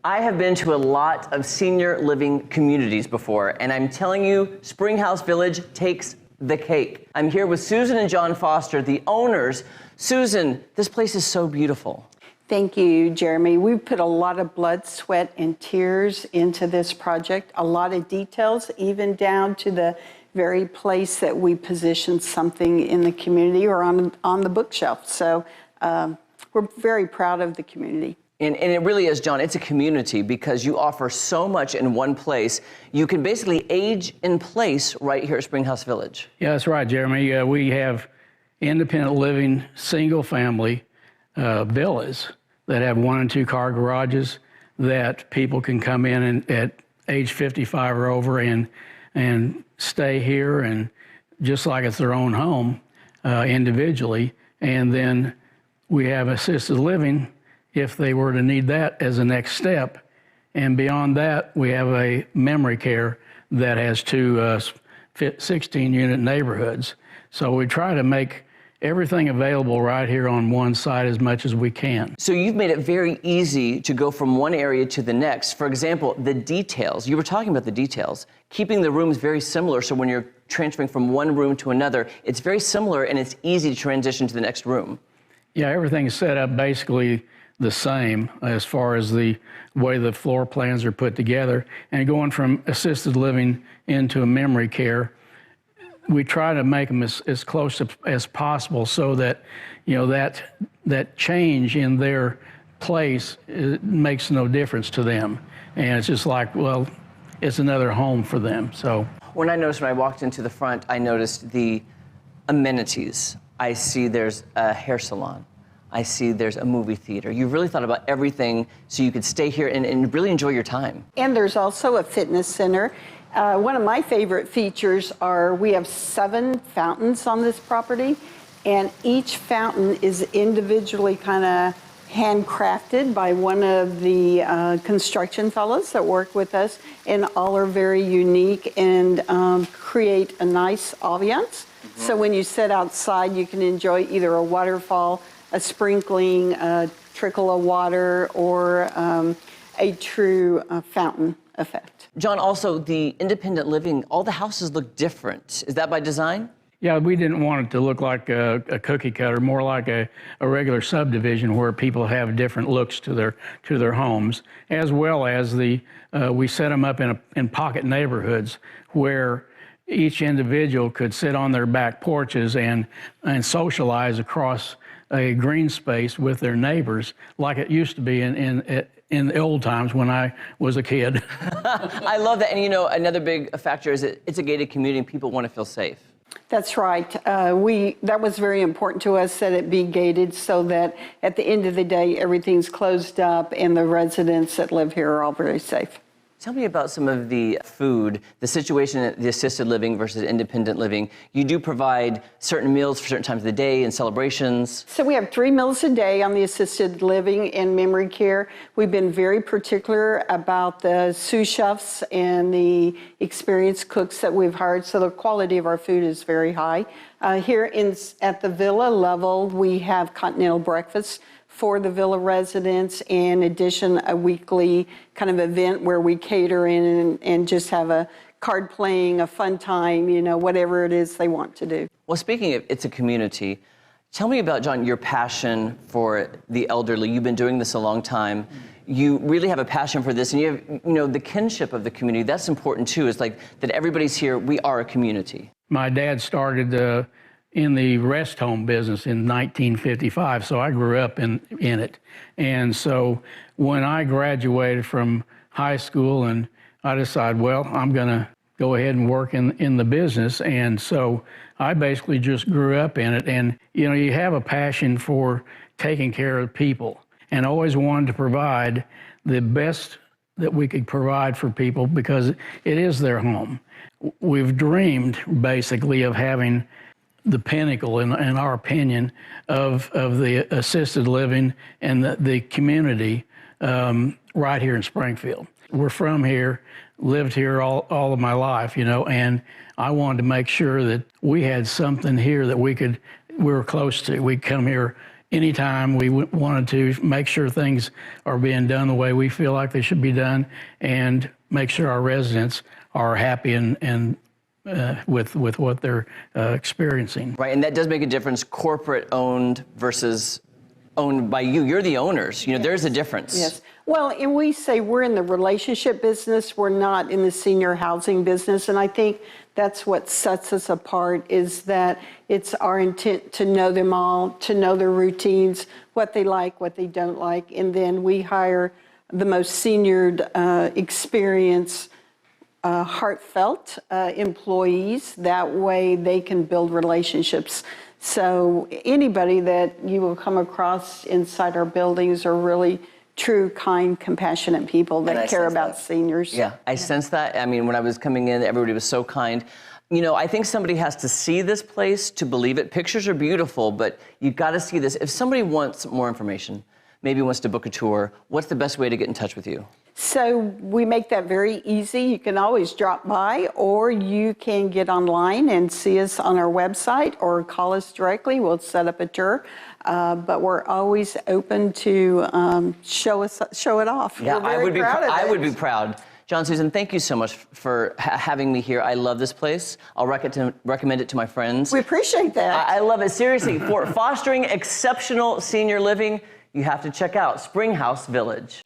I have been to a lot of senior living communities before, and I'm telling you, Springhouse Village takes the cake. I'm here with Susan and John Foster, the owners. Susan, this place is so beautiful. Thank you, Jeremy. We've put a lot of blood, sweat, and tears into this project, a lot of details, even down to the very place that we position something in the community or on the bookshelf. So we're very proud of the community. And it really is, John, it's a community because you offer so much in one place. You can basically age in place right here at Springhouse Village. Yeah, that's right, Jeremy. We have independent living, single family villas that have 1 and 2 car garages that people can come in and at age 55 or over and stay here and just like it's their own home individually. And then we have assisted living if they were to need that as a next step. And beyond that, we have a memory care that has 2 16-unit neighborhoods. So we try to make everything available right here on one site as much as we can. So you've made it very easy to go from one area to the next. For example, the details. You were talking about the details. Keeping the rooms very similar, so when you're transferring from one room to another, it's very similar and it's easy to transition to the next room. Yeah, everything's set up basically the same as far as the way the floor plans are put together. And going from assisted living into a memory care, we try to make them as close as possible so that, you know, that change in their place makes no difference to them. And it's just like, well, it's another home for them. So when I walked into the front, I noticed the amenities. I see there's a hair salon. I see there's a movie theater. You really thought about everything so you could stay here and really enjoy your time. And there's also a fitness center. One of my favorite features are we have 7 fountains on this property, and each fountain is individually kind of handcrafted by one of the construction fellows that work with us, and all are very unique and create a nice ambiance. Mm-hmm. So when you sit outside, you can enjoy either a waterfall, a sprinkling, a trickle of water, or a true fountain effect. John, also the independent living, all the houses look different. Is that by design? Yeah, we didn't want it to look like a cookie cutter, more like a regular subdivision where people have different looks to their homes, as well as we set them up in pocket neighborhoods where each individual could sit on their back porches and socialize across a green space with their neighbors like it used to be in the old times when I was a kid. I love that. And you know, another big factor is that it's a gated community and people want to feel safe. That's right. That was very important to us that it be gated so that at the end of the day, everything's closed up and the residents that live here are all very safe. Tell me about some of the food, the situation at the assisted living versus independent living. You do provide certain meals for certain times of the day and celebrations. So we have 3 meals a day on the assisted living and memory care. We've been very particular about the sous chefs and the experienced cooks that we've hired, so the quality of our food is very high. Here at the villa level, we have continental breakfast for the villa residents, in addition a weekly kind of event where we cater in and just have a card playing, a fun time, you know, whatever it is they want to do. Well, speaking of it's a community, tell me about, John, your passion for the elderly. You've been doing this a long time. You really have a passion for this, and you have, you know, the kinship of the community. That's important too. It's like that everybody's here. We are a community. My dad started in the rest home business in 1955, so I grew up in it. And so when I graduated from high school and I decided, well, I'm gonna go ahead and work in the business. And so I basically just grew up in it. And you know, you have a passion for taking care of people and always wanted to provide the best that we could provide for people because it is their home. We've dreamed basically of having the pinnacle, in our opinion, of the assisted living and the community right here in Springfield. We're from here, lived here all of my life, you know, and I wanted to make sure that we had something here that we were close to. We'd come here anytime we wanted to make sure things are being done the way we feel like they should be done, and make sure our residents are happy and with what they're experiencing. Right, and that does make a difference, corporate owned versus owned by you. You're the owners. You know, there's a difference. Yes. Well, and we say we're in the relationship business. We're not in the senior housing business. And I think that's what sets us apart, is that it's our intent to know them all, to know their routines, what they like, what they don't like. And then we hire the most seniored, experienced, heartfelt employees. That way they can build relationships. So anybody that you will come across inside our buildings are really true, kind, compassionate people that care about seniors. Yeah, I sense that. I mean, when I was coming in, everybody was so kind. You know, I think somebody has to see this place to believe it. Pictures are beautiful, but you've got to see this. If somebody wants more information, maybe wants to book a tour, what's the best way to get in touch with you? So we make that very easy. You can always drop by, or you can get online and see us on our website, or call us directly. We'll set up a tour. But we're always open to show it off. Yeah, I would be proud. John, Susan, thank you so much for having me here. I love this place. I'll recommend it to my friends. We appreciate that. I love it. Seriously, for fostering exceptional senior living, you have to check out Springhouse Village.